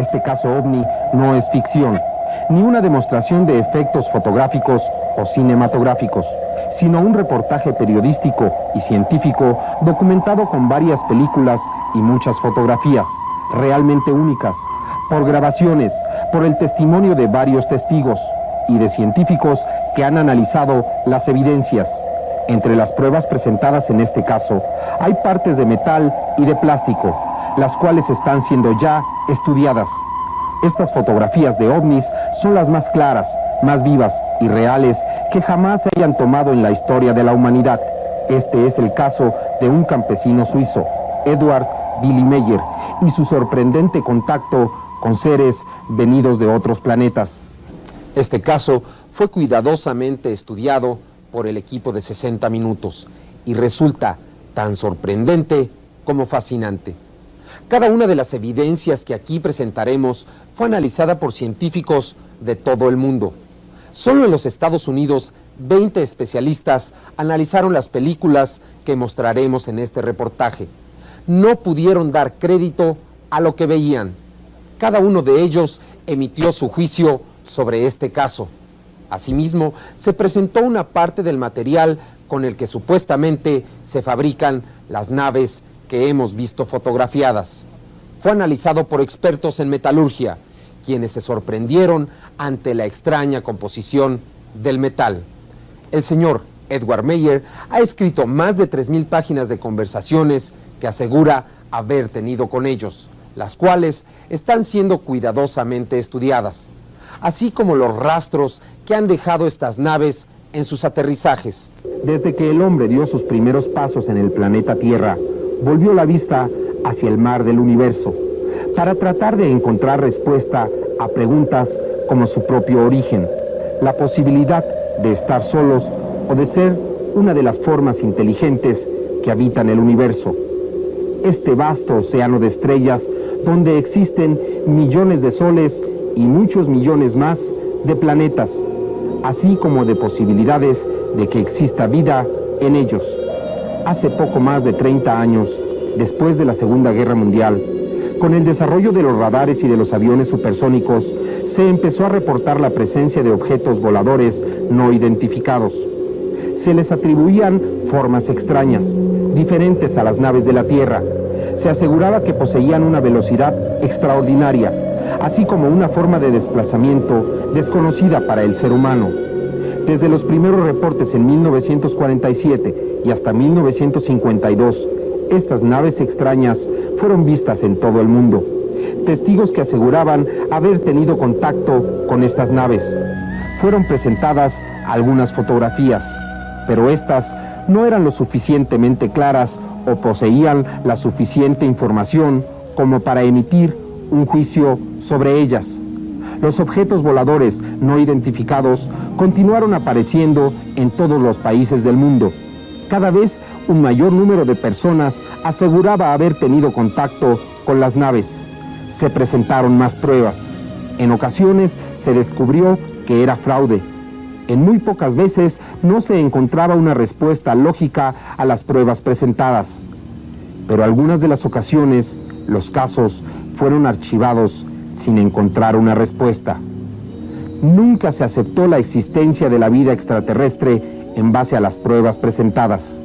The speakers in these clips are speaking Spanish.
Este caso OVNI no es ficción, ni una demostración de efectos fotográficos o cinematográficos, sino un reportaje periodístico y científico documentado con varias películas y muchas fotografías, realmente únicas, por grabaciones, por el testimonio de varios testigos y de científicos que han analizado las evidencias. Entre las pruebas presentadas en este caso, hay partes de metal y de plástico, las cuales están siendo ya estudiadas. Estas fotografías de ovnis son las más claras, más vivas y reales que jamás se hayan tomado en la historia de la humanidad. Este es el caso de un campesino suizo, Eduard Willy Meyer, y su sorprendente contacto con seres venidos de otros planetas. Este caso fue cuidadosamente estudiado por el equipo de 60 Minutos y resulta tan sorprendente como fascinante. Cada una de las evidencias que aquí presentaremos fue analizada por científicos de todo el mundo. Solo en los Estados Unidos, 20 especialistas analizaron las películas que mostraremos en este reportaje. No pudieron dar crédito a lo que veían. Cada uno de ellos emitió su juicio sobre este caso. Asimismo, se presentó una parte del material con el que supuestamente se fabrican las naves que hemos visto fotografiadas. Fue analizado por expertos en metalurgia, quienes se sorprendieron ante la extraña composición del metal. El señor Edward Meyer ha escrito más de 3,000 páginas de conversaciones que asegura haber tenido con ellos, las cuales están siendo cuidadosamente estudiadas, así como los rastros que han dejado estas naves en sus aterrizajes. Desde que el hombre dio sus primeros pasos en el planeta Tierra, volvió la vista hacia el mar del universo, para tratar de encontrar respuesta a preguntas como su propio origen, la posibilidad de estar solos o de ser una de las formas inteligentes que habitan el universo. Este vasto océano de estrellas donde existen millones de soles y muchos millones más de planetas, así como de posibilidades de que exista vida en ellos. Hace poco más de 30 años, después de la Segunda Guerra Mundial, con el desarrollo de los radares y de los aviones supersónicos, se empezó a reportar la presencia de objetos voladores no identificados. Se les atribuían formas extrañas, diferentes a las naves de la Tierra. Se aseguraba que poseían una velocidad extraordinaria, así como una forma de desplazamiento desconocida para el ser humano. Desde los primeros reportes en 1947 y hasta 1952, estas naves extrañas fueron vistas en todo el mundo. Testigos que aseguraban haber tenido contacto con estas naves. Fueron presentadas algunas fotografías, pero estas no eran lo suficientemente claras o poseían la suficiente información como para emitir un juicio sobre ellas. Los objetos voladores no identificados continuaron apareciendo en todos los países del mundo. Cada vez un mayor número de personas aseguraba haber tenido contacto con las naves. Se presentaron más pruebas. En ocasiones se descubrió que era fraude. En muy pocas veces no se encontraba una respuesta lógica a las pruebas presentadas. Pero algunas de las ocasiones, los casos fueron archivados sin encontrar una respuesta. Nunca se aceptó la existencia de la vida extraterrestre en base a las pruebas presentadas.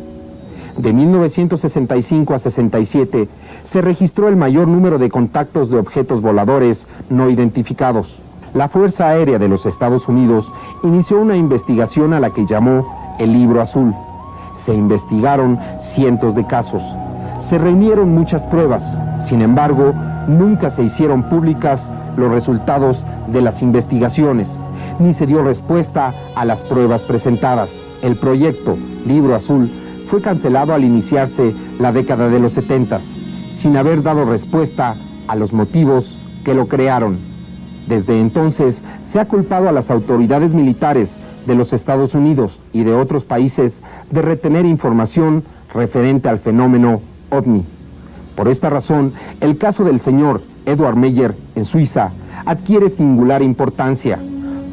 De 1965 a 67 se registró el mayor número de contactos de objetos voladores no identificados. La Fuerza Aérea de los Estados Unidos inició una investigación a la que llamó el Libro Azul. Se investigaron cientos de casos. Se reunieron muchas pruebas. Sin embargo, nunca se hicieron públicas los resultados de las investigaciones, ni se dio respuesta a las pruebas presentadas. El proyecto Libro Azul fue cancelado al iniciarse la década de los 70, sin haber dado respuesta a los motivos que lo crearon. Desde entonces se ha culpado a las autoridades militares de los Estados Unidos y de otros países de retener información referente al fenómeno OVNI. Por esta razón, el caso del señor Edward Meyer en Suiza adquiere singular importancia.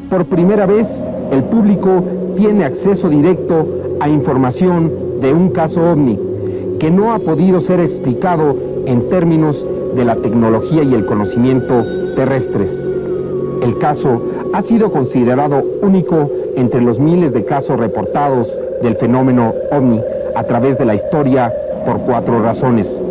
Por primera vez, el público tiene acceso directo a información de un caso OVNI que no ha podido ser explicado en términos de la tecnología y el conocimiento terrestres. El caso ha sido considerado único entre los miles de casos reportados del fenómeno OVNI a través de la historia por 4 razones.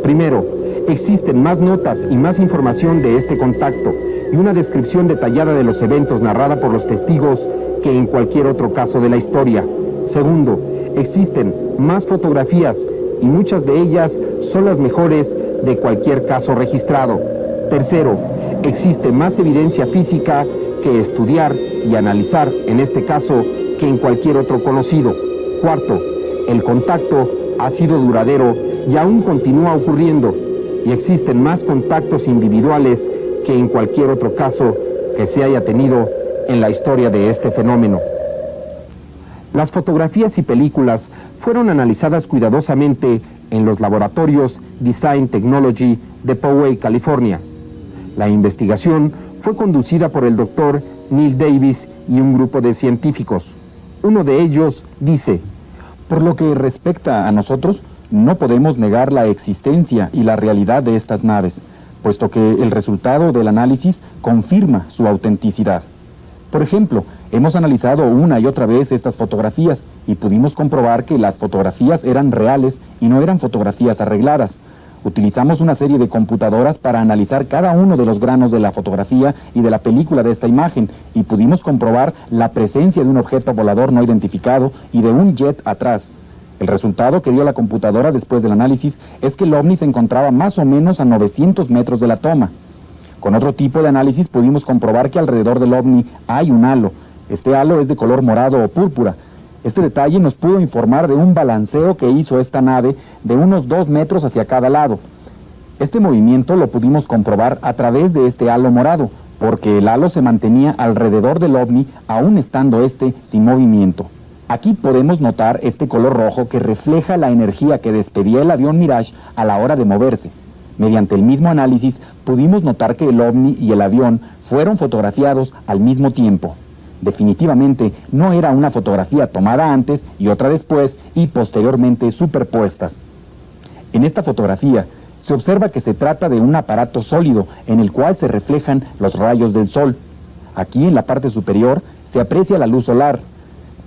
Primero, existen más notas y más información de este contacto y una descripción detallada de los eventos narrada por los testigos que en cualquier otro caso de la historia. Segundo, existen más fotografías y muchas de ellas son las mejores de cualquier caso registrado. Tercero, existe más evidencia física que estudiar y analizar en este caso que en cualquier otro conocido. Cuarto, el contacto ha sido duradero y aún continúa ocurriendo, y existen más contactos individuales que en cualquier otro caso que se haya tenido en la historia de este fenómeno. Las fotografías y películas fueron analizadas cuidadosamente en los laboratorios Design Technology de Poway, California. La investigación fue conducida por el doctor Neil Davis y un grupo de científicos. Uno de ellos dice: por lo que respecta a nosotros, no podemos negar la existencia y la realidad de estas naves, puesto que el resultado del análisis confirma su autenticidad. Por ejemplo, hemos analizado una y otra vez estas fotografías y pudimos comprobar que las fotografías eran reales y no eran fotografías arregladas. Utilizamos una serie de computadoras para analizar cada uno de los granos de la fotografía y de la película de esta imagen y pudimos comprobar la presencia de un objeto volador no identificado y de un jet atrás. El resultado que dio la computadora después del análisis es que el ovni se encontraba más o menos a 900 metros de la toma. Con otro tipo de análisis pudimos comprobar que alrededor del ovni hay un halo. Este halo es de color morado o púrpura. Este detalle nos pudo informar de un balanceo que hizo esta nave de unos 2 metros hacia cada lado. Este movimiento lo pudimos comprobar a través de este halo morado, porque el halo se mantenía alrededor del ovni aún estando este sin movimiento. Aquí podemos notar este color rojo que refleja la energía que despedía el avión Mirage a la hora de moverse. Mediante el mismo análisis pudimos notar que el ovni y el avión fueron fotografiados al mismo tiempo. Definitivamente no era una fotografía tomada antes y otra después y posteriormente superpuestas. En esta fotografía se observa que se trata de un aparato sólido en el cual se reflejan los rayos del sol. Aquí en la parte superior se aprecia la luz solar.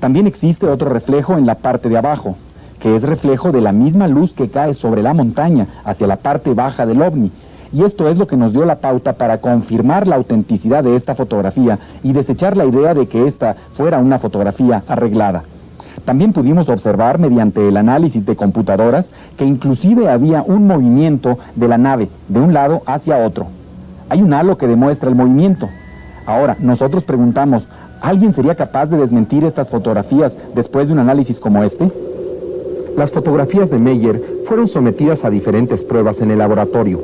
También existe otro reflejo en la parte de abajo, que es reflejo de la misma luz que cae sobre la montaña hacia la parte baja del ovni. Y esto es lo que nos dio la pauta para confirmar la autenticidad de esta fotografía y desechar la idea de que esta fuera una fotografía arreglada. También pudimos observar mediante el análisis de computadoras que inclusive había un movimiento de la nave de un lado hacia otro. Hay un halo que demuestra el movimiento. Ahora, nosotros preguntamos, ¿alguien sería capaz de desmentir estas fotografías después de un análisis como este? Las fotografías de Meyer fueron sometidas a diferentes pruebas en el laboratorio.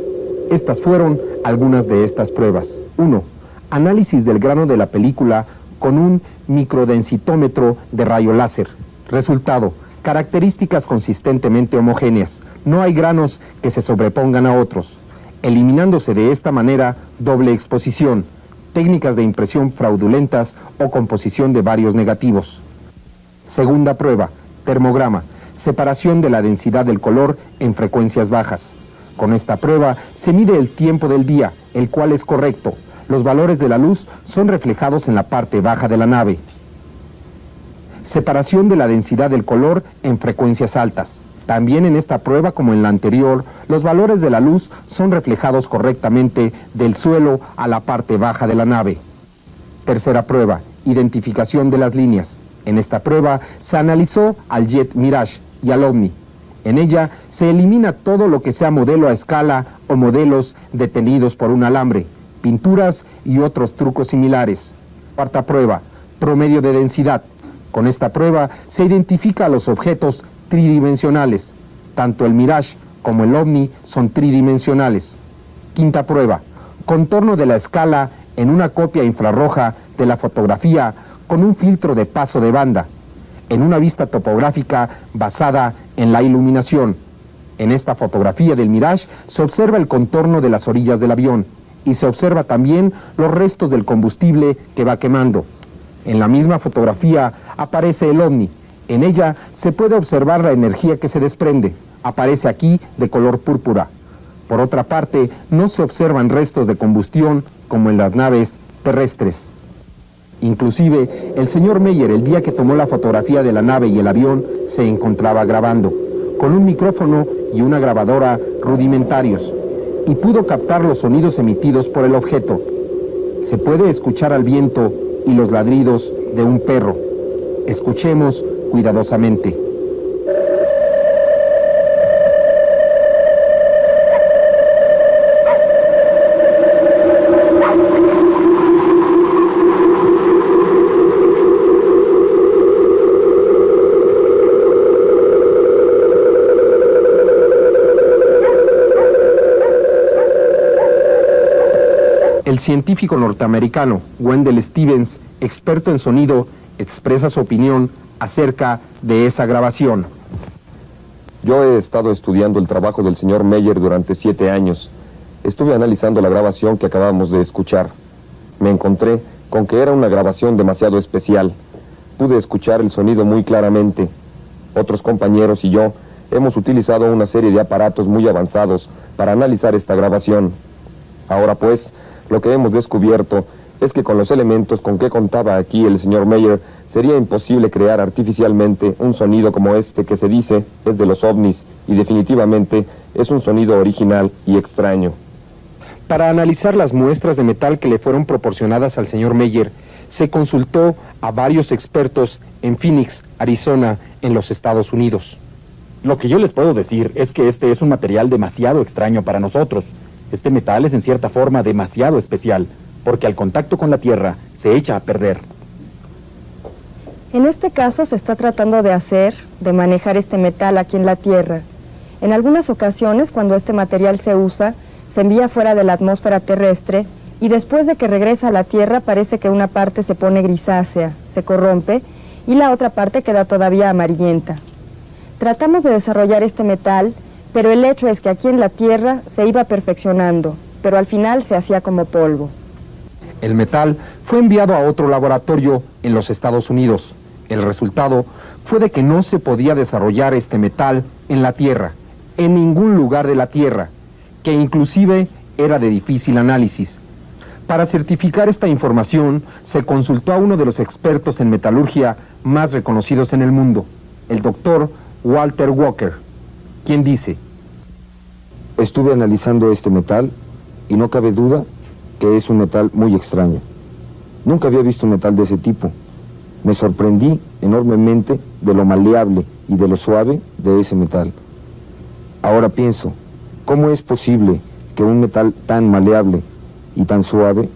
Estas fueron algunas de estas pruebas. 1. Análisis del grano de la película con un microdensitómetro de rayo láser. Resultado: características consistentemente homogéneas. No hay granos que se sobrepongan a otros, eliminándose de esta manera doble exposición, técnicas de impresión fraudulentas o composición de varios negativos. Segunda prueba: termograma. Separación de la densidad del color en frecuencias bajas. Con esta prueba se mide el tiempo del día, el cual es correcto. Los valores de la luz son reflejados en la parte baja de la nave. Separación de la densidad del color en frecuencias altas. También en esta prueba, como en la anterior, los valores de la luz son reflejados correctamente del suelo a la parte baja de la nave. Tercera prueba: identificación de las líneas. En esta prueba se analizó al jet Mirage y al ovni. En ella se elimina todo lo que sea modelo a escala o modelos detenidos por un alambre, pinturas y otros trucos similares. Cuarta prueba: promedio de densidad. Con esta prueba se identifica a los objetos tridimensionales. Tanto el Mirage como el ovni son tridimensionales. Quinta prueba: contorno de la escala en una copia infrarroja de la fotografía con un filtro de paso de banda, en una vista topográfica basada en la iluminación. En esta fotografía del Mirage se observa el contorno de las orillas del avión y se observa también los restos del combustible que va quemando. En la misma fotografía aparece el ovni. En ella se puede observar la energía que se desprende. Aparece aquí de color púrpura. Por otra parte, no se observan restos de combustión como en las naves terrestres. Inclusive, el señor Meyer, el día que tomó la fotografía de la nave y el avión, se encontraba grabando, con un micrófono y una grabadora rudimentarios, y pudo captar los sonidos emitidos por el objeto. Se puede escuchar al viento y los ladridos de un perro. Escuchemos cuidadosamente. El científico norteamericano Wendell Stevens, experto en sonido, expresa su opinión acerca de esa grabación. Yo he estado estudiando el trabajo del señor Meyer durante 7 años. Estuve analizando la grabación que acabamos de escuchar. Me encontré con que era una grabación demasiado especial. Pude escuchar el sonido muy claramente. Otros compañeros y yo hemos utilizado una serie de aparatos muy avanzados para analizar esta grabación. Ahora pues, lo que hemos descubierto es que con los elementos con que contaba aquí el señor Meyer, sería imposible crear artificialmente un sonido como este que se dice es de los ovnis, y definitivamente es un sonido original y extraño. Para analizar las muestras de metal que le fueron proporcionadas al señor Meyer, se consultó a varios expertos en Phoenix, Arizona, en los Estados Unidos. Lo que yo les puedo decir es que este es un material demasiado extraño para nosotros. Este metal es en cierta forma demasiado especial, porque al contacto con la Tierra se echa a perder. En este caso se está tratando de manejar este metal aquí en la Tierra. En algunas ocasiones, cuando este material se usa, se envía fuera de la atmósfera terrestre y después de que regresa a la Tierra parece que una parte se pone grisácea, se corrompe, y la otra parte queda todavía amarillenta. Tratamos de desarrollar este metal, pero el hecho es que aquí en la Tierra se iba perfeccionando, pero al final se hacía como polvo. El metal fue enviado a otro laboratorio en los Estados Unidos. El resultado fue de que no se podía desarrollar este metal en la Tierra, en ningún lugar de la Tierra, que inclusive era de difícil análisis. Para certificar esta información, se consultó a uno de los expertos en metalurgia más reconocidos en el mundo, el doctor Walter Walker, quien dice: estuve analizando este metal y no cabe duda que es un metal muy extraño. Nunca había visto un metal de ese tipo. Me sorprendí enormemente de lo maleable y de lo suave de ese metal. Ahora pienso, ¿cómo es posible que un metal tan maleable y tan suave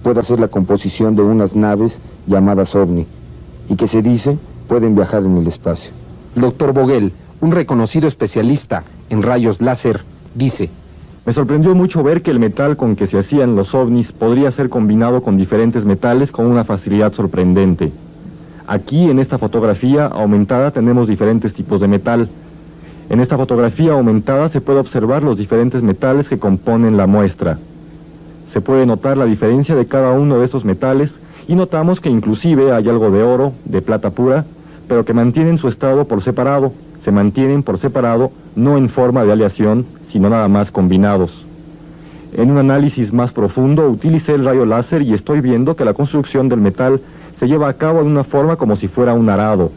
pueda ser la composición de unas naves llamadas ovni y que se dice pueden viajar en el espacio? El doctor Vogel, un reconocido especialista en rayos láser, dice: me sorprendió mucho ver que el metal con que se hacían los ovnis podría ser combinado con diferentes metales con una facilidad sorprendente. Aquí en esta fotografía aumentada tenemos diferentes tipos de metal. En esta fotografía aumentada se puede observar los diferentes metales que componen la muestra. Se puede notar la diferencia de cada uno de estos metales y notamos que inclusive hay algo de oro, de plata pura, pero que mantienen su estado por separado. Se mantienen por separado, no en forma de aleación, sino nada más combinados. En un análisis más profundo utilicé el rayo láser y estoy viendo que la construcción del metal se lleva a cabo de una forma como si fuera un arado.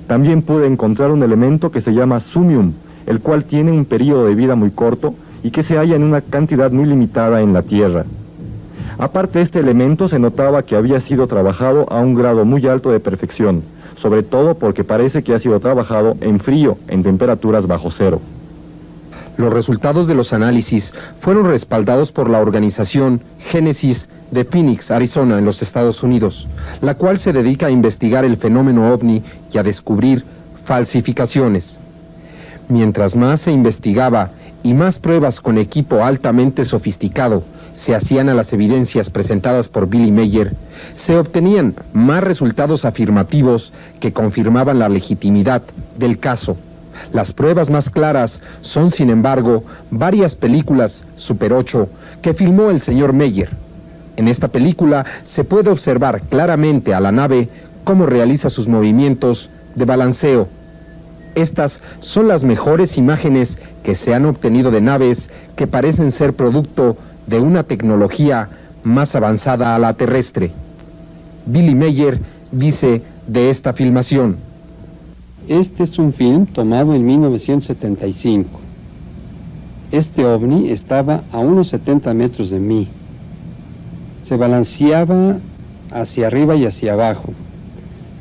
También pude encontrar un elemento que se llama sumium, el cual tiene un periodo de vida muy corto y que se halla en una cantidad muy limitada en la Tierra. Aparte de este elemento se notaba que había sido trabajado a un grado muy alto de perfección, sobre todo porque parece que ha sido trabajado en frío, en temperaturas bajo cero. Los resultados de los análisis fueron respaldados por la organización Génesis de Phoenix, Arizona, en los Estados Unidos, la cual se dedica a investigar el fenómeno ovni y a descubrir falsificaciones. Mientras más se investigaba y más pruebas con equipo altamente sofisticado se hacían a las evidencias presentadas por Billy Meyer, se obtenían más resultados afirmativos que confirmaban la legitimidad del caso. Las pruebas más claras son, sin embargo, varias películas Super 8 que filmó el señor Meyer. En esta película se puede observar claramente a la nave cómo realiza sus movimientos de balanceo. Estas son las mejores imágenes que se han obtenido de naves que parecen ser producto de una tecnología más avanzada a la terrestre. Billy Meyer dice de esta filmación: Este es un film tomado en 1975. Este ovni estaba a unos 70 metros de mí. Se balanceaba hacia arriba y hacia abajo.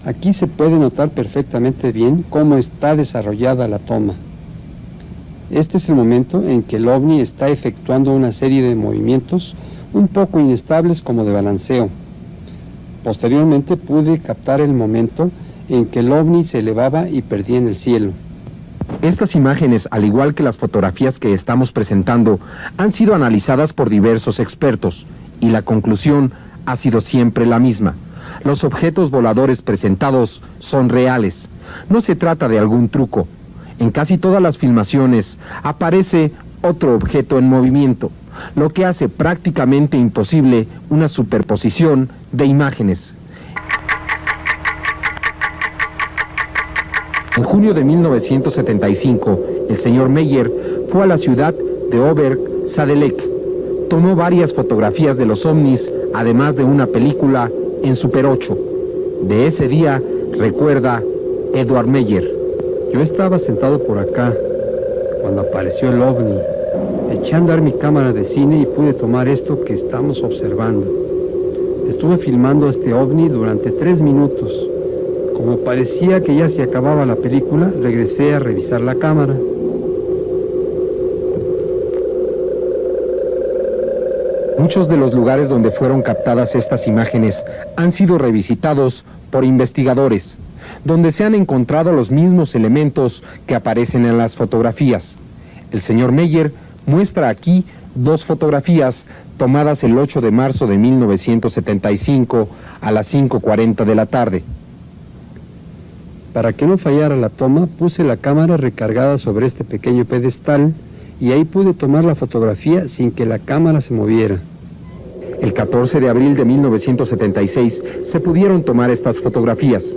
Aquí se puede notar perfectamente bien cómo está desarrollada la toma. Este es el momento en que el ovni está efectuando una serie de movimientos un poco inestables como de balanceo. Posteriormente pude captar el momento en que el ovni se elevaba y perdía en el cielo. Estas imágenes, al igual que las fotografías que estamos presentando, han sido analizadas por diversos expertos y la conclusión ha sido siempre la misma. Los objetos voladores presentados son reales. No se trata de algún truco. En casi todas las filmaciones aparece otro objeto en movimiento, lo que hace prácticamente imposible una superposición de imágenes. En junio de 1975, el señor Meyer fue a la ciudad de Oberg-Sadelek. Tomó varias fotografías de los ovnis, además de una película en Super 8. De ese día recuerda Edward Meyer. Yo estaba sentado por acá cuando apareció el ovni. Eché a andar mi cámara de cine y pude tomar esto que estamos observando. Estuve filmando este ovni durante 3 minutos. Como parecía que ya se acababa la película, regresé a revisar la cámara. Muchos de los lugares donde fueron captadas estas imágenes han sido revisitados por investigadores, donde se han encontrado los mismos elementos que aparecen en las fotografías. El señor Meyer muestra aquí 2 fotografías tomadas el 8 de marzo de 1975 a las 5:40 de la tarde. Para que no fallara la toma, puse la cámara recargada sobre este pequeño pedestal y ahí pude tomar la fotografía sin que la cámara se moviera. El 14 de abril de 1976 se pudieron tomar estas fotografías.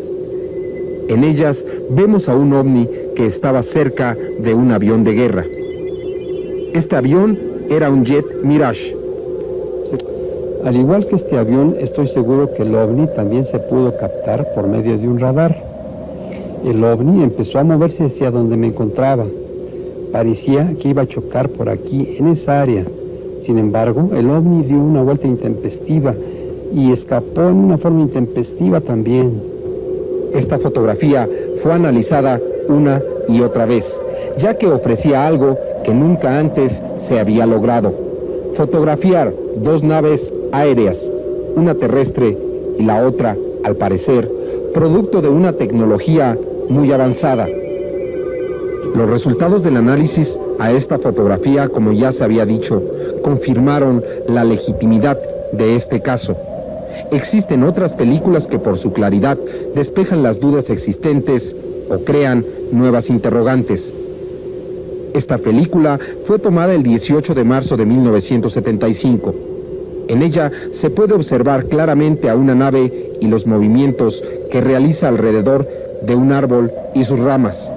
En ellas vemos a un ovni que estaba cerca de un avión de guerra. Este avión era un jet Mirage. Al igual que este avión, estoy seguro que el ovni también se pudo captar por medio de un radar. El ovni empezó a moverse hacia donde me encontraba. Parecía que iba a chocar por aquí, en esa área. Sin embargo, el ovni dio una vuelta intempestiva y escapó en una forma intempestiva también. Esta fotografía fue analizada una y otra vez, ya que ofrecía algo que nunca antes se había logrado: fotografiar 2 naves aéreas, una terrestre y la otra, al parecer, producto de una tecnología muy avanzada. Los resultados del análisis a esta fotografía, como ya se había dicho, confirmaron la legitimidad de este caso. Existen otras películas que por su claridad despejan las dudas existentes o crean nuevas interrogantes. Esta película fue tomada el 18 de marzo de 1975. En ella se puede observar claramente a una nave y los movimientos que realiza alrededor de un árbol y sus ramas.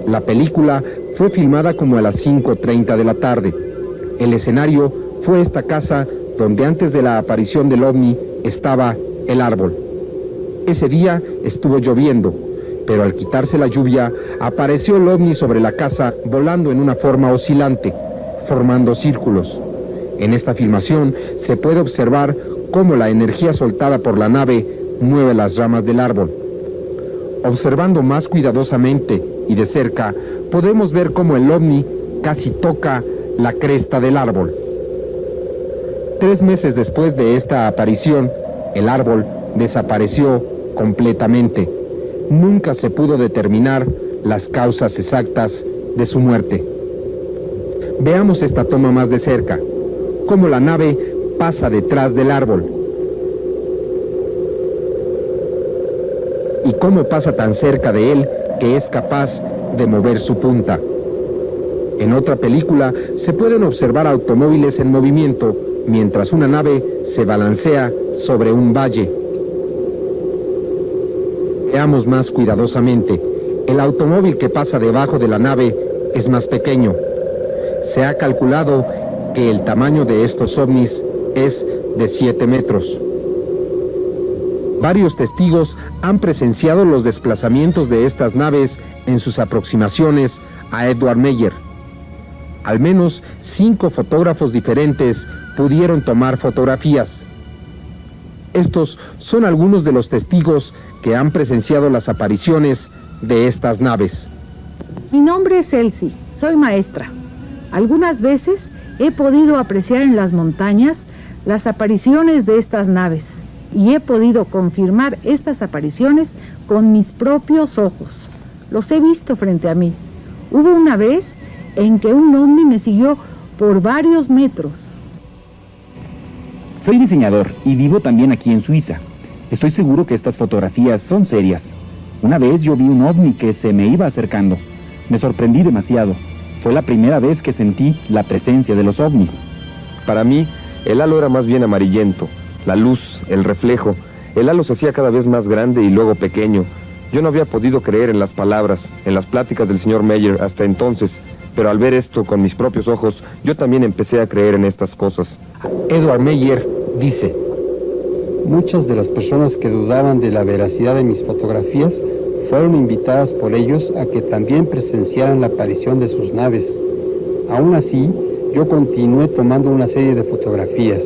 La película fue filmada como a las 5:30 de la tarde. El escenario fue esta casa donde antes de la aparición del ovni estaba el árbol. Ese día estuvo lloviendo, pero al quitarse la lluvia apareció el ovni sobre la casa volando en una forma oscilante, formando círculos. En esta filmación se puede observar cómo la energía soltada por la nave mueve las ramas del árbol. Observando más cuidadosamente y de cerca, podemos ver cómo el ovni casi toca la cresta del árbol. 3 meses después de esta aparición, el árbol desapareció completamente. Nunca se pudo determinar las causas exactas de su muerte. Veamos esta toma más de cerca, cómo la nave pasa detrás del árbol. Y cómo pasa tan cerca de él que es capaz de mover su punta. En otra película se pueden observar automóviles en movimiento mientras una nave se balancea sobre un valle. Veamos más cuidadosamente. El automóvil que pasa debajo de la nave es más pequeño. Se ha calculado que el tamaño de estos ovnis es de 7 metros. Varios testigos han presenciado los desplazamientos de estas naves en sus aproximaciones a Edward Meyer. Al menos 5 fotógrafos diferentes pudieron tomar fotografías. Estos son algunos de los testigos que han presenciado las apariciones de estas naves. Mi nombre es Elsie, soy maestra. Algunas veces he podido apreciar en las montañas las apariciones de estas naves y he podido confirmar estas apariciones con mis propios ojos. Los he visto frente a mí. Hubo una vez en que un ovni me siguió por varios metros. Soy diseñador y vivo también aquí en Suiza. Estoy seguro que estas fotografías son serias. Una vez yo vi un ovni que se me iba acercando. Me sorprendí demasiado. Fue la primera vez que sentí la presencia de los ovnis. Para mí, el halo era más bien amarillento. La luz, el reflejo. El halo se hacía cada vez más grande y luego pequeño. Yo no había podido creer en las palabras, en las pláticas del señor Meyer hasta entonces, pero al ver esto con mis propios ojos, yo también empecé a creer en estas cosas. Edward Meyer dice: Muchas de las personas que dudaban de la veracidad de mis fotografías fueron invitadas por ellos a que también presenciaran la aparición de sus naves. Aún así, yo continué tomando una serie de fotografías.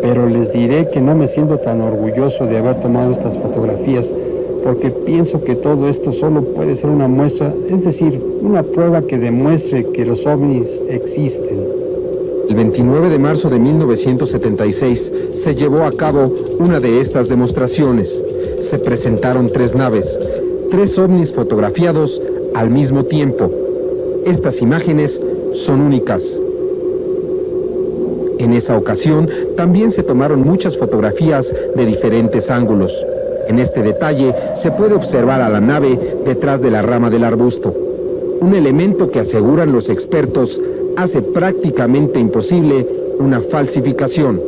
Pero les diré que no me siento tan orgulloso de haber tomado estas fotografías, porque pienso que todo esto solo puede ser una muestra, es decir, una prueba que demuestre que los ovnis existen. El 29 de marzo de 1976 se llevó a cabo una de estas demostraciones. Se presentaron 3 naves, 3 ovnis fotografiados al mismo tiempo. Estas imágenes son únicas. En esa ocasión también se tomaron muchas fotografías de diferentes ángulos. En este detalle se puede observar a la nave detrás de la rama del arbusto, un elemento que aseguran los expertos hace prácticamente imposible una falsificación.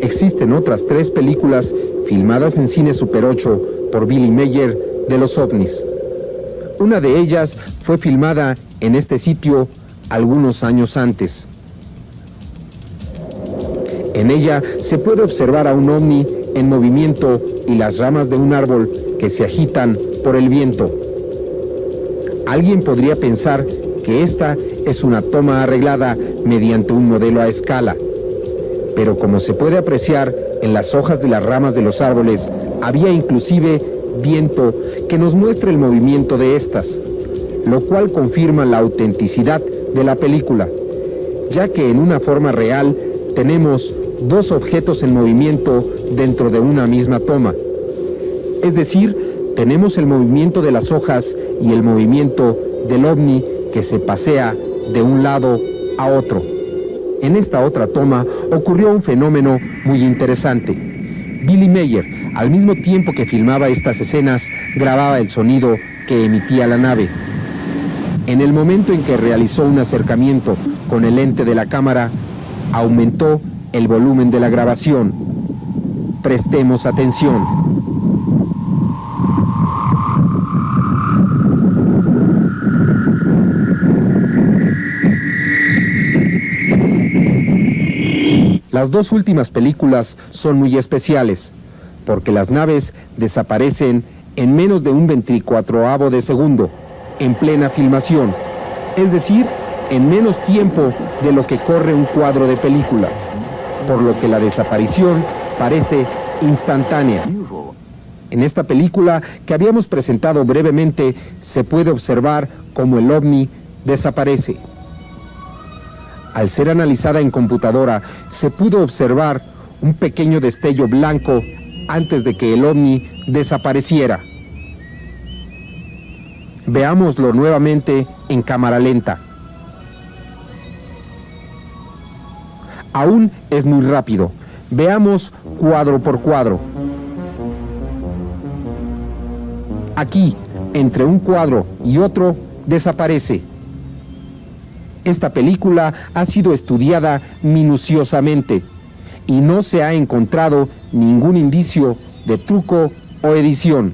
Existen otras 3 películas filmadas en Cine Super 8 por Billy Meyer de los ovnis. Una de ellas fue filmada en este sitio algunos años antes. En ella se puede observar a un ovni en movimiento y las ramas de un árbol que se agitan por el viento. Alguien podría pensar que esta es una toma arreglada mediante un modelo a escala, pero como se puede apreciar en las hojas de las ramas de los árboles, había inclusive viento que nos muestra el movimiento de estas, lo cual confirma la autenticidad de la película, ya que en una forma real tenemos 2 objetos en movimiento dentro de una misma toma. Es decir, tenemos el movimiento de las hojas y el movimiento del ovni que se pasea de un lado a otro. En esta otra toma ocurrió un fenómeno muy interesante. Billy Meyer, al mismo tiempo que filmaba estas escenas, grababa el sonido que emitía la nave. En el momento en que realizó un acercamiento con el lente de la cámara, aumentó el volumen de la grabación. Prestemos atención. Las 2 últimas películas son muy especiales, porque las naves desaparecen en menos de un 24avo de segundo, en plena filmación, es decir, en menos tiempo de lo que corre un cuadro de película, por lo que la desaparición parece instantánea. En esta película que habíamos presentado brevemente, se puede observar cómo el ovni desaparece. Al ser analizada en computadora, se pudo observar un pequeño destello blanco antes de que el ovni desapareciera. Veámoslo nuevamente en cámara lenta. Aún es muy rápido. Veamos cuadro por cuadro. Aquí, entre un cuadro y otro, desaparece. Esta película ha sido estudiada minuciosamente y no se ha encontrado ningún indicio de truco o edición.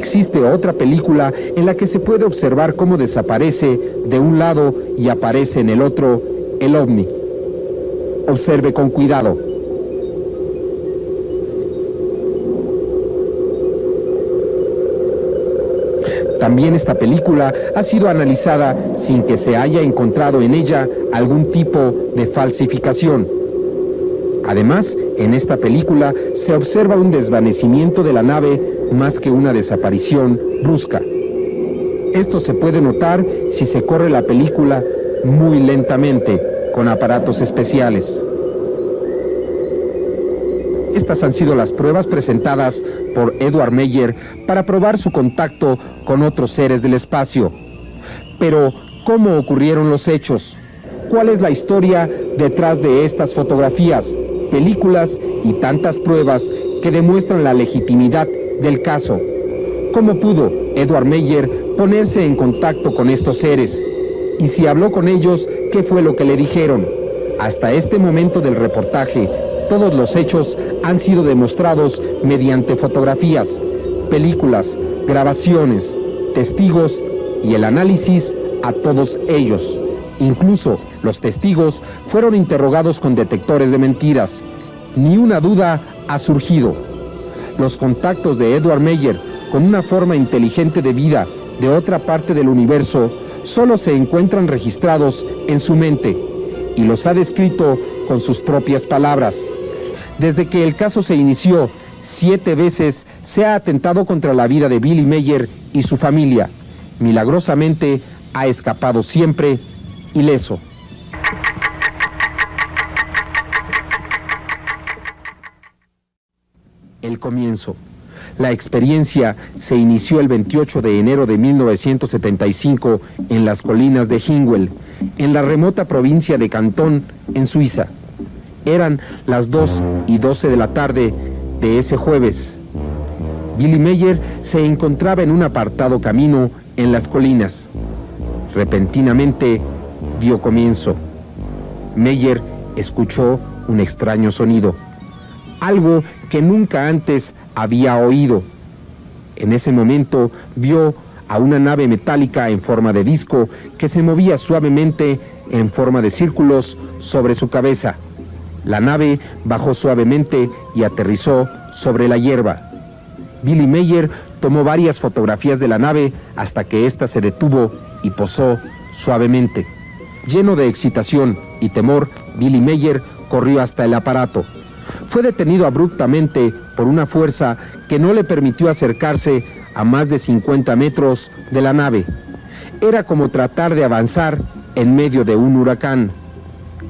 existe otra película en la que se puede observar cómo desaparece de un lado y aparece en el otro el ovni. Observe con cuidado. También esta película ha sido analizada sin que se haya encontrado en ella algún tipo de falsificación. Además, en esta película se observa un desvanecimiento de la nave más que una desaparición brusca. Esto se puede notar si se corre la película muy lentamente con aparatos especiales. Estas han sido las pruebas presentadas por Edward Meyer para probar su contacto con otros seres del espacio. Pero, ¿cómo ocurrieron los hechos? ¿Cuál es la historia detrás de estas fotografías, películas y tantas pruebas que demuestran la legitimidad del caso? ¿Cómo pudo Edward Meyer ponerse en contacto con estos seres? Y si habló con ellos, ¿qué fue lo que le dijeron? Hasta este momento del reportaje, todos los hechos han sido demostrados mediante fotografías, películas, grabaciones, testigos y el análisis a todos ellos. Incluso los testigos fueron interrogados con detectores de mentiras. Ni una duda ha surgido. Los contactos de Edward Meyer con una forma inteligente de vida de otra parte del universo solo se encuentran registrados en su mente y los ha descrito con sus propias palabras. Desde que el caso se inició, 7 veces se ha atentado contra la vida de Billy Meyer y su familia. Milagrosamente ha escapado siempre ileso. El comienzo. La experiencia se inició el 28 de enero de 1975 en las colinas de Hingwell, en la remota provincia de Cantón, en Suiza. Eran las 2:12 de la tarde de ese jueves. Billy Meyer se encontraba en un apartado camino en las colinas. Repentinamente dio comienzo. Meyer escuchó un extraño sonido, algo que nunca antes había oído. En ese momento vio a una nave metálica en forma de disco que se movía suavemente en forma de círculos sobre su cabeza. La nave bajó suavemente y aterrizó sobre la hierba. Billy Meyer tomó varias fotografías de la nave hasta que ésta se detuvo y posó suavemente. Lleno de excitación y temor, Billy Meyer corrió hasta el aparato. Fue detenido abruptamente por una fuerza que no le permitió acercarse a más de 50 metros de la nave. Era como tratar de avanzar en medio de un huracán.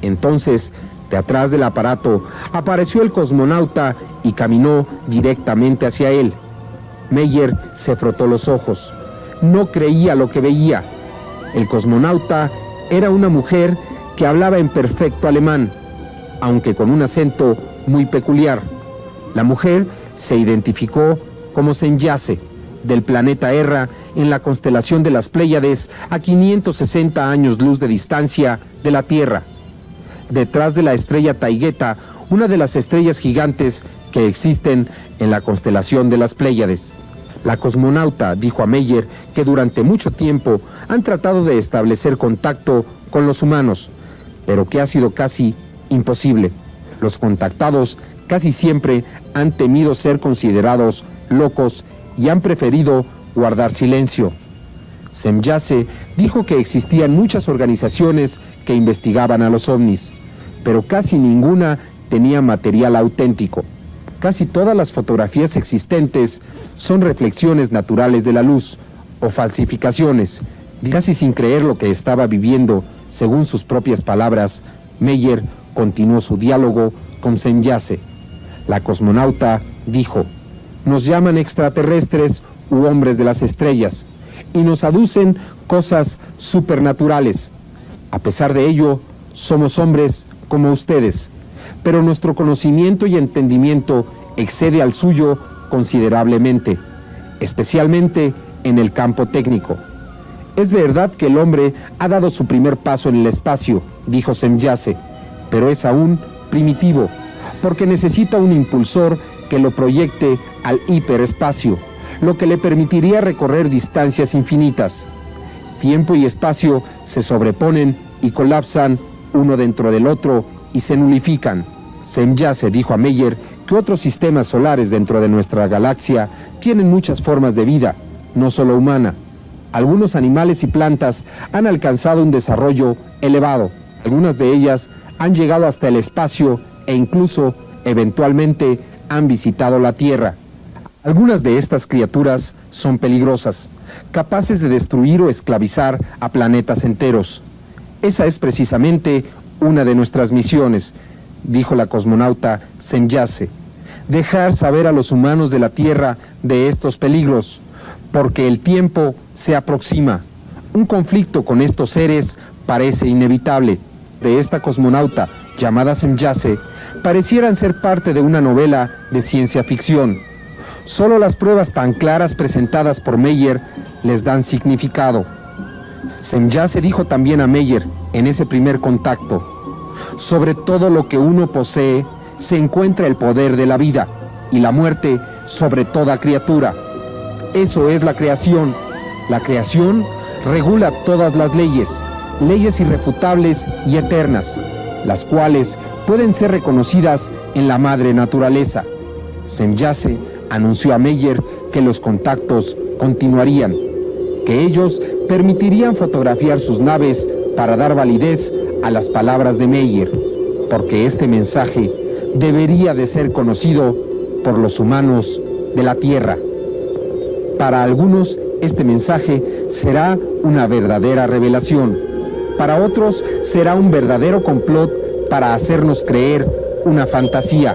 Entonces, de atrás del aparato, apareció el cosmonauta y caminó directamente hacia él. Meyer se frotó los ojos. No creía lo que veía. El cosmonauta era una mujer que hablaba en perfecto alemán, aunque con un acento muy peculiar. La mujer se identificó como Semjase, del planeta Erra, en la constelación de las Pléyades, a 560 años luz de distancia de la Tierra. Detrás de la estrella Taygeta, una de las estrellas gigantes que existen en la constelación de las Pléyades. La cosmonauta dijo a Meyer que durante mucho tiempo han tratado de establecer contacto con los humanos, pero que ha sido casi imposible. Los contactados casi siempre han temido ser considerados locos y han preferido guardar silencio. Semjase dijo que existían muchas organizaciones que investigaban a los ovnis, pero casi ninguna tenía material auténtico. Casi todas las fotografías existentes son reflexiones naturales de la luz o falsificaciones. Casi sin creer lo que estaba viviendo, según sus propias palabras, Meyer continuó su diálogo con Semjase. La cosmonauta dijo: "Nos llaman extraterrestres u hombres de las estrellas y nos aducen cosas supernaturales. A pesar de ello, somos hombres como ustedes, pero nuestro conocimiento y entendimiento excede al suyo considerablemente, especialmente en el campo técnico. Es verdad que el hombre ha dado su primer paso en el espacio", dijo Semjase, "pero es aún primitivo, porque necesita un impulsor que lo proyecte al hiperespacio. lo que le permitiría recorrer distancias infinitas. Tiempo y espacio se sobreponen y colapsan uno dentro del otro y se nulifican. Semjase dijo a Meyer que otros sistemas solares dentro de nuestra galaxia tienen muchas formas de vida, no solo humana. Algunos animales y plantas han alcanzado un desarrollo elevado. Algunas de ellas han llegado hasta el espacio e incluso, eventualmente, han visitado la Tierra. Algunas de estas criaturas son peligrosas, capaces de destruir o esclavizar a planetas enteros. Esa es precisamente una de nuestras misiones, dijo la cosmonauta Semjase, dejar saber a los humanos de la Tierra de estos peligros, porque el tiempo se aproxima. Un conflicto con estos seres parece inevitable. De esta cosmonauta, llamada Semjase, parecieran ser parte de una novela de ciencia ficción. Solo las pruebas tan claras presentadas por Meyer les dan significado. Semjase dijo también a Meyer, en ese primer contacto, sobre todo lo que uno posee se encuentra el poder de la vida y la muerte sobre toda criatura. Eso es la creación. La creación regula todas las leyes, leyes irrefutables y eternas, las cuales pueden ser reconocidas en la madre naturaleza. Semjase anunció a Meyer que los contactos continuarían, que ellos permitirían fotografiar sus naves para dar validez a las palabras de Meyer, porque este mensaje debería de ser conocido por los humanos de la Tierra. Para algunos, este mensaje será una verdadera revelación. Para otros, será un verdadero complot para hacernos creer una fantasía.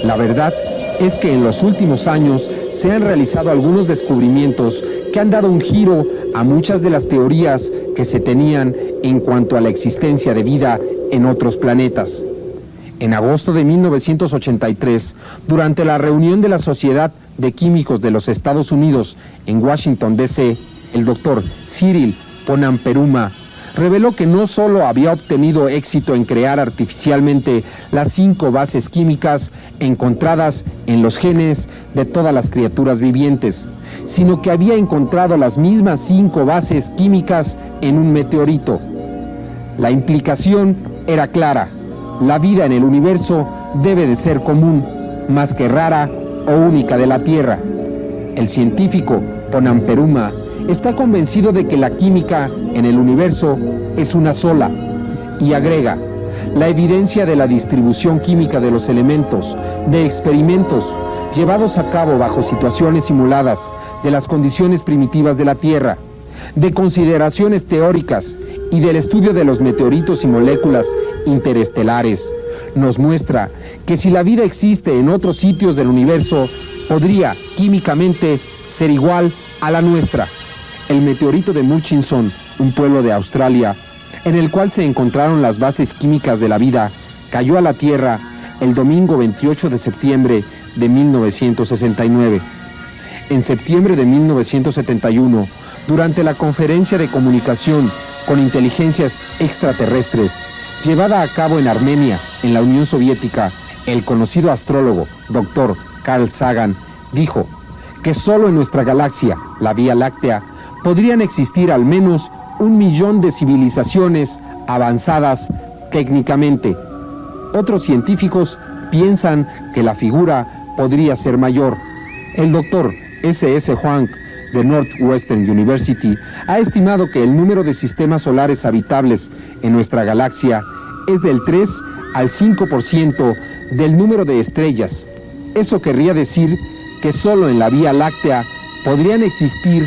La verdad es que en los últimos años se han realizado algunos descubrimientos que han dado un giro a muchas de las teorías que se tenían en cuanto a la existencia de vida en otros planetas. En agosto de 1983, durante la reunión de la Sociedad de Químicos de los Estados Unidos en Washington, D.C., el doctor Cyril Ponamperuma reveló que no solo había obtenido éxito en crear artificialmente las 5 bases químicas encontradas en los genes de todas las criaturas vivientes, sino que había encontrado las mismas 5 bases químicas en un meteorito. La implicación era clara: la vida en el universo debe de ser común, más que rara o única de la Tierra. El científico Ponamperuma está convencido de que la química en el universo es una sola, y agrega: la evidencia de la distribución química de los elementos, de experimentos llevados a cabo bajo situaciones simuladas de las condiciones primitivas de la Tierra, de consideraciones teóricas y del estudio de los meteoritos y moléculas interestelares, nos muestra que si la vida existe en otros sitios del universo, podría químicamente ser igual a la nuestra. El meteorito de Murchison, un pueblo de Australia, en el cual se encontraron las bases químicas de la vida, cayó a la Tierra el domingo 28 de septiembre de 1969. En septiembre de 1971, durante la conferencia de comunicación con inteligencias extraterrestres, llevada a cabo en Armenia, en la Unión Soviética, el conocido astrólogo Dr. Carl Sagan dijo que solo en nuestra galaxia, la Vía Láctea, podrían existir al menos 1 millón de civilizaciones avanzadas técnicamente. Otros científicos piensan que la figura podría ser mayor. El doctor S.S. Huang de Northwestern University ha estimado que el número de sistemas solares habitables en nuestra galaxia es del 3 al 5% del número de estrellas. Eso querría decir que solo en la Vía Láctea podrían existir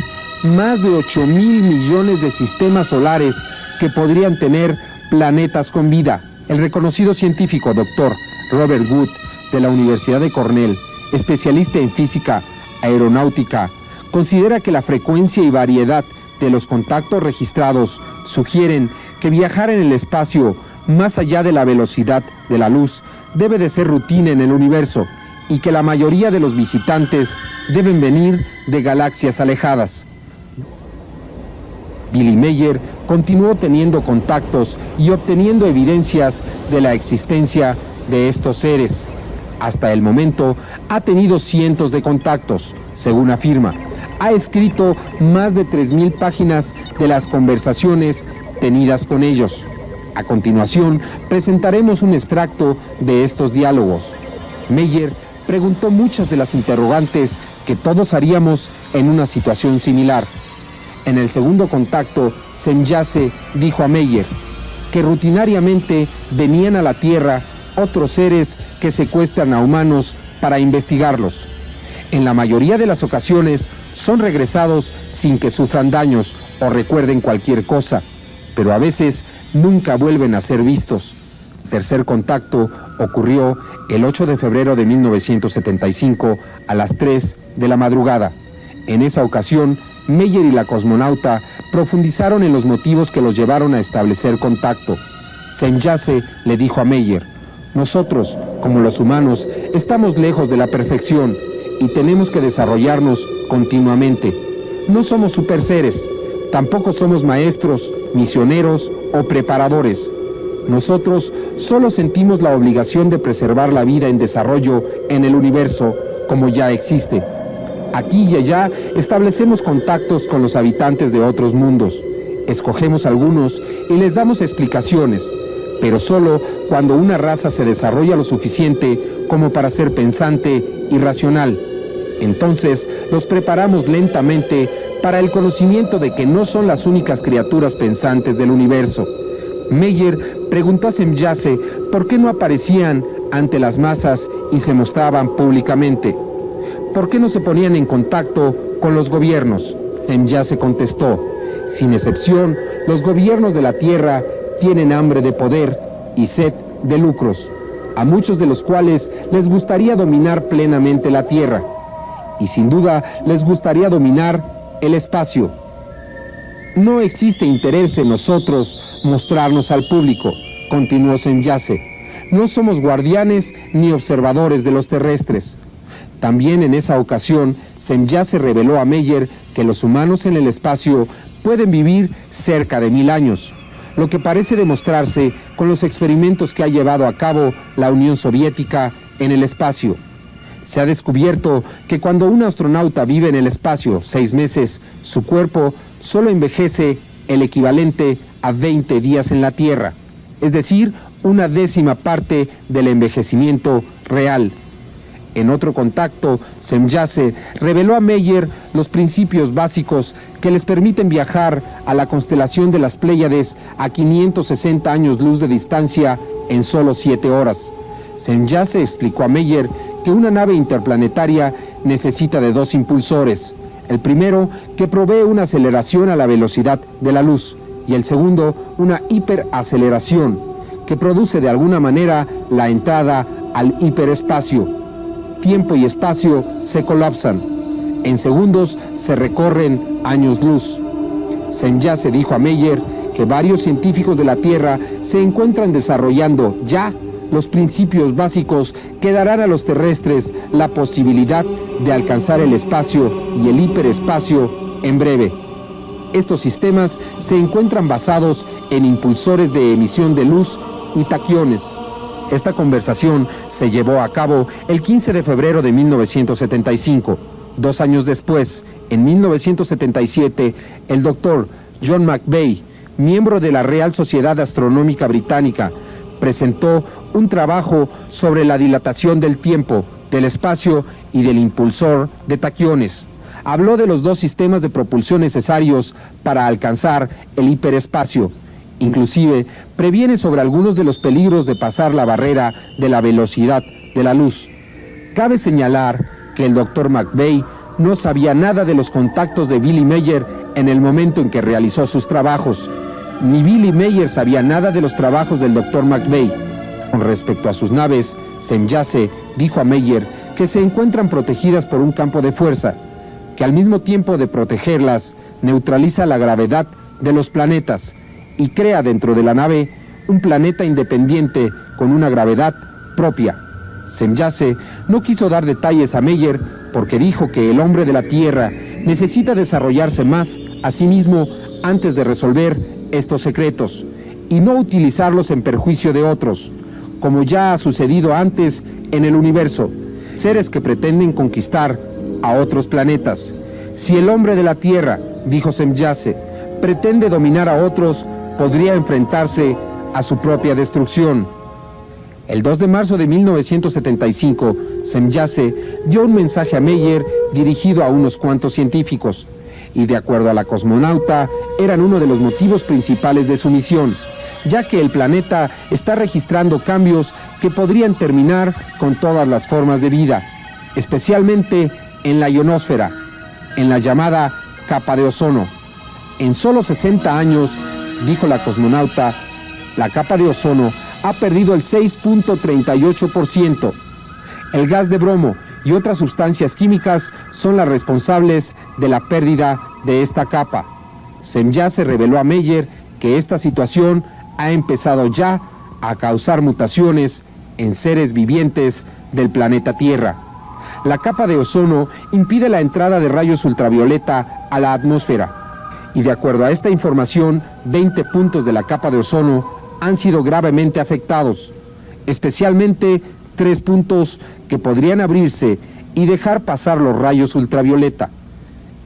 más de 8,000 millones de sistemas solares que podrían tener planetas con vida. El reconocido científico Dr. Robert Wood de la Universidad de Cornell, especialista en física aeronáutica, considera que la frecuencia y variedad de los contactos registrados sugieren que viajar en el espacio más allá de la velocidad de la luz debe de ser rutina en el universo y que la mayoría de los visitantes deben venir de galaxias alejadas. Billy Meyer continuó teniendo contactos y obteniendo evidencias de la existencia de estos seres. Hasta el momento ha tenido cientos de contactos, Según afirma, ha escrito más de 3,000 páginas de las conversaciones tenidas con ellos. A continuación, presentaremos un extracto de estos diálogos. Meyer preguntó muchas de las interrogantes que todos haríamos en una situación similar. En el segundo contacto, Semjase dijo a Meyer que rutinariamente venían a la Tierra otros seres que secuestran a humanos para investigarlos. En la mayoría de las ocasiones son regresados sin que sufran daños o recuerden cualquier cosa, pero a veces nunca vuelven a ser vistos. Tercer contacto ocurrió el 8 de febrero de 1975 a las 3 de la madrugada. En esa ocasión, Meyer y la cosmonauta profundizaron en los motivos que los llevaron a establecer contacto. Semjase le dijo a Meyer: nosotros, como los humanos, estamos lejos de la perfección y tenemos que desarrollarnos continuamente. No somos superseres, tampoco somos maestros, misioneros o preparadores. Nosotros solo sentimos la obligación de preservar la vida en desarrollo en el universo como ya existe. Aquí y allá establecemos contactos con los habitantes de otros mundos. Escogemos algunos y les damos explicaciones, pero solo cuando una raza se desarrolla lo suficiente como para ser pensante y racional. Entonces los preparamos lentamente para el conocimiento de que no son las únicas criaturas pensantes del universo. Meyer preguntó a Semjase por qué no aparecían ante las masas y se mostraban públicamente. ¿Por qué no se ponían en contacto con los gobiernos? Semjase contestó: sin excepción, los gobiernos de la Tierra tienen hambre de poder y sed de lucros, a muchos de los cuales les gustaría dominar plenamente la Tierra. Y sin duda les gustaría dominar el espacio. No existe interés en nosotros mostrarnos al público, continuó Semjase. No somos guardianes ni observadores de los terrestres. También en esa ocasión, Semjase reveló a Meyer que los humanos en el espacio pueden vivir cerca de 1000 años, lo que parece demostrarse con los experimentos que ha llevado a cabo la Unión Soviética en el espacio. Se ha descubierto que cuando un astronauta vive en el espacio 6 meses, su cuerpo solo envejece el equivalente a 20 días en la Tierra, es decir, 1/10 parte del envejecimiento real. En otro contacto, Semjase reveló a Meyer los principios básicos que les permiten viajar a la constelación de las Pléyades a 560 años luz de distancia en solo 7 horas. Semjase explicó a Meyer que una nave interplanetaria necesita de 2 impulsores. El primero, que provee una aceleración a la velocidad de la luz, y el segundo, una hiperaceleración, que produce de alguna manera la entrada al hiperespacio. Tiempo y espacio se colapsan. En segundos se recorren años luz. Semjase dijo a Meyer que varios científicos de la Tierra se encuentran desarrollando ya los principios básicos que darán a los terrestres la posibilidad de alcanzar el espacio y el hiperespacio en breve. Estos sistemas se encuentran basados en impulsores de emisión de luz y taquiones. Esta conversación se llevó a cabo el 15 de febrero de 1975. 2 años después, en 1977, el doctor John McVeigh, miembro de la Real Sociedad Astronómica Británica, presentó un trabajo sobre la dilatación del tiempo, del espacio y del impulsor de taquiones. Habló de los 2 sistemas de propulsión necesarios para alcanzar el hiperespacio. Inclusive, previene sobre algunos de los peligros de pasar la barrera de la velocidad de la luz. Cabe señalar que el Dr. McVeigh no sabía nada de los contactos de Billy Meyer en el momento en que realizó sus trabajos. Ni Billy Meyer sabía nada de los trabajos del Dr. McVeigh. Con respecto a sus naves, Semjase dijo a Meyer que se encuentran protegidas por un campo de fuerza, que al mismo tiempo de protegerlas, neutraliza la gravedad de los planetas y crea dentro de la nave un planeta independiente con una gravedad propia. Semjase no quiso dar detalles a Meyer porque dijo que el hombre de la Tierra necesita desarrollarse más a sí mismo antes de resolver estos secretos y no utilizarlos en perjuicio de otros, como ya ha sucedido antes en el universo. Seres que pretenden conquistar a otros planetas. Si el hombre de la Tierra, dijo Semjase, pretende dominar a otros, podría enfrentarse a su propia destrucción. El 2 de marzo de 1975, Semjase dio un mensaje a Meyer dirigido a unos cuantos científicos, y de acuerdo a la cosmonauta, eran uno de los motivos principales de su misión, ya que el planeta está registrando cambios que podrían terminar con todas las formas de vida, especialmente en la ionosfera, en la llamada capa de ozono. En solo 60 años, dijo la cosmonauta, la capa de ozono ha perdido el 6.38%. El gas de bromo y otras sustancias químicas son las responsables de la pérdida de esta capa. Semjase reveló a Meyer que esta situación ha empezado ya a causar mutaciones en seres vivientes del planeta Tierra. La capa de ozono impide la entrada de rayos ultravioleta a la atmósfera. Y de acuerdo a esta información, 20 puntos de la capa de ozono han sido gravemente afectados, especialmente 3 puntos que podrían abrirse y dejar pasar los rayos ultravioleta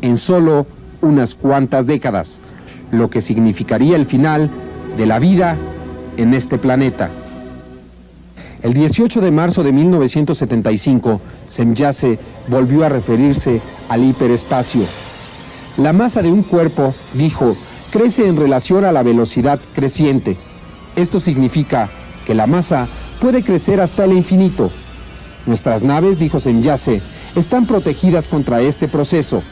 en solo unas cuantas décadas, lo que significaría el final de la vida en este planeta. El 18 de marzo de 1975, Semjase volvió a referirse al hiperespacio. La masa de un cuerpo, dijo, crece en relación a la velocidad creciente. Esto significa que la masa puede crecer hasta el infinito. Nuestras naves, dijo Semjase, están protegidas contra este proceso.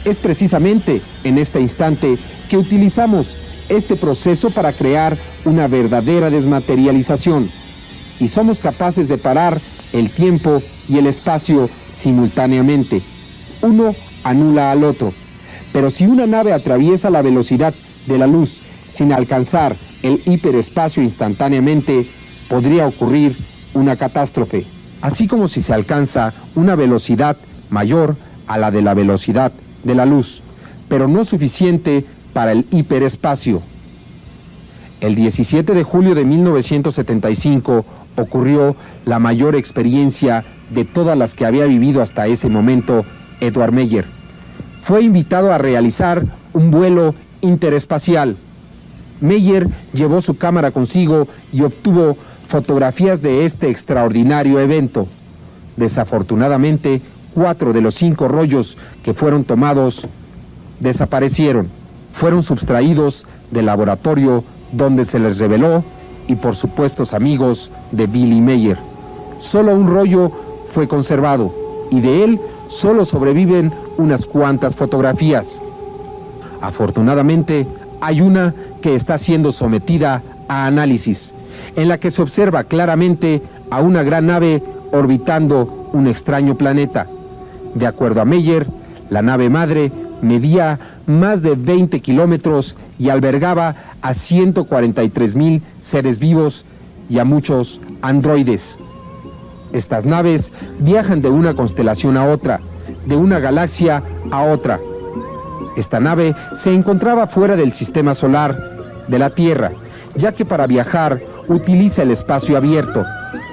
Es precisamente en este instante que utilizamos este proceso para crear una verdadera desmaterialización. Y somos capaces de parar el tiempo y el espacio simultáneamente. Uno anula al otro. Pero si una nave atraviesa la velocidad de la luz sin alcanzar el hiperespacio instantáneamente, podría ocurrir una catástrofe. Así como si se alcanza una velocidad mayor a la de la velocidad de la luz, pero no suficiente para el hiperespacio. El 17 de julio de 1975 ocurrió la mayor experiencia de todas las que había vivido hasta ese momento Edward Meyer. Fue invitado a realizar un vuelo interespacial. Meyer llevó su cámara consigo y obtuvo fotografías de este extraordinario evento. Desafortunadamente, 4 de los 5 rollos que fueron tomados desaparecieron. Fueron sustraídos del laboratorio donde se les reveló y por supuestos amigos de Billy Meyer. Solo un rollo fue conservado y de él solo sobreviven unas cuantas fotografías. Afortunadamente, hay una que está siendo sometida a análisis, en la que se observa claramente a una gran nave orbitando un extraño planeta. De acuerdo a Meyer, la nave madre medía más de 20 kilómetros y albergaba a 143,000 seres vivos y a muchos androides. Estas naves viajan de una constelación a otra, de una galaxia a otra. Esta nave se encontraba fuera del sistema solar de la Tierra, ya que para viajar utiliza el espacio abierto,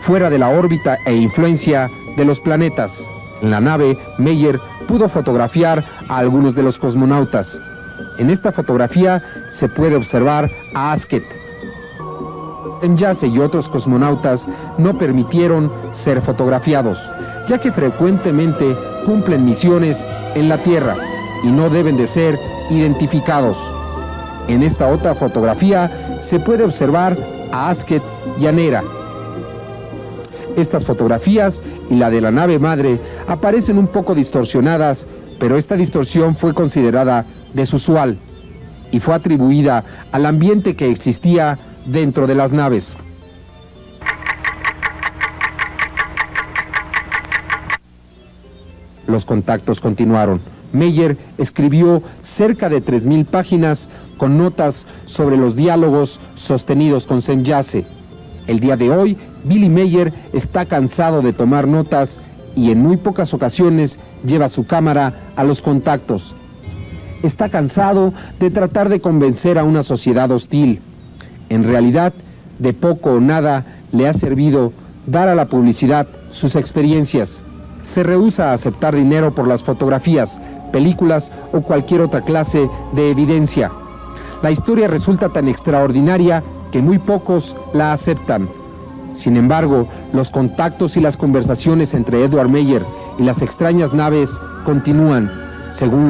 fuera de la órbita e influencia de los planetas. En la nave, Meyer pudo fotografiar a algunos de los cosmonautas. En esta fotografía se puede observar a Asket. Semjase y otros cosmonautas no permitieron ser fotografiados, ya que frecuentemente cumplen misiones en la Tierra y no deben de ser identificados. En esta otra fotografía se puede observar a Asket y a Nera. Estas fotografías y la de la nave madre aparecen un poco distorsionadas, pero esta distorsión fue considerada desusual y fue atribuida al ambiente que existía dentro de las naves. Los contactos continuaron. Meyer escribió cerca de 3,000 páginas con notas sobre los diálogos sostenidos con Semjase. El día de hoy, Billy Meyer está cansado de tomar notas y en muy pocas ocasiones lleva su cámara a los contactos. Está cansado de tratar de convencer a una sociedad hostil. En realidad, de poco o nada le ha servido dar a la publicidad sus experiencias. se rehúsa a aceptar dinero por las fotografías, películas o cualquier otra clase de evidencia. La historia resulta tan extraordinaria que muy pocos la aceptan. Sin embargo, los contactos y las conversaciones entre Edward Meyer y las extrañas naves continúan, según